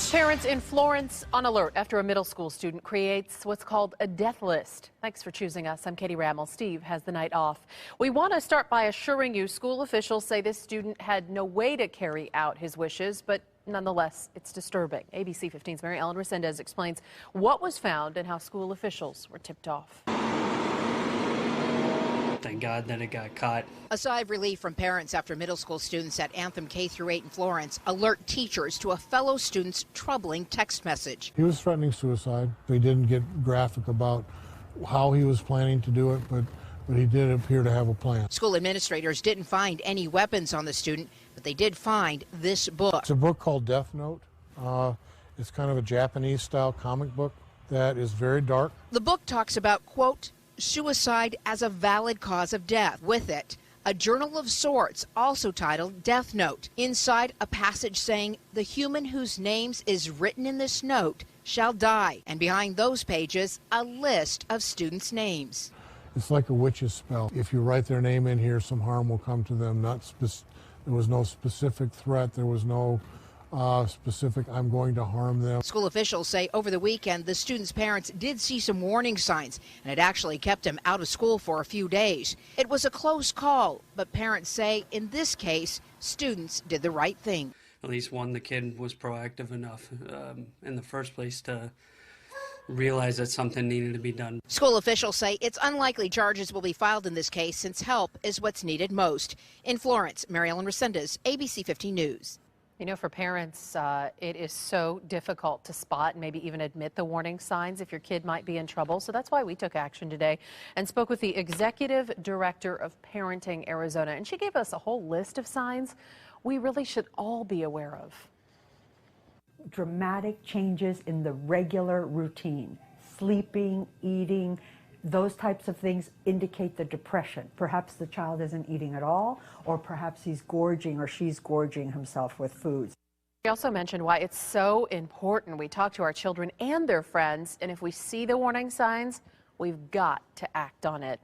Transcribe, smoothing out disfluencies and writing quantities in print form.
Parents in Florence on alert after a middle school student creates what's called a death list. Thanks for choosing us. I'm Katie Rammel. Steve has the night off. We want to start by assuring you school officials say this student had no way to carry out his wishes, but nonetheless, it's disturbing. ABC 15's Mary Ellen Resendez explains what was found and how school officials were tipped off. Thank God that it got caught. A sigh of relief from parents after middle school students at Anthem K-8 in Florence alert teachers to a fellow student's troubling text message. He was threatening suicide. He didn't get graphic about how he was planning to do it, but he did appear to have a plan. School administrators didn't find any weapons on the student, but they did find this book. It's a book called Death Note. It's kind of a Japanese-style comic book that is very dark. The book talks about, quote, suicide as a valid cause of death. With it, a journal of sorts, also titled Death Note. Inside, a passage saying, the human whose names is written in this note shall die. And behind those pages, a list of students' names. It's like a witch's spell. If you write their name in here, some harm will come to them. There was no specific threat. There was no specific, I'm going to harm them. School officials say over the weekend, the students' parents did see some warning signs, and it actually kept him out of school for a few days. It was a close call, but parents say in this case, students did the right thing. At least one, the kid was proactive enough in the first place to realize that something needed to be done. School officials say it's unlikely charges will be filed in this case since help is what's needed most. In Florence, Mary Ellen Resendez, ABC 15 News. You know, for parents, it is so difficult to spot and maybe even admit the warning signs if your kid might be in trouble. So that's why we took action today and spoke with the executive director of Parenting Arizona. And she gave us a whole list of signs we really should all be aware of. Dramatic changes in the regular routine, sleeping, eating, those types of things indicate the depression. Perhaps the child isn't eating at all, or perhaps he's gorging or she's gorging himself with foods. We also mentioned why it's so important we talk to our children and their friends, and if we see the warning signs, we've got to act on it.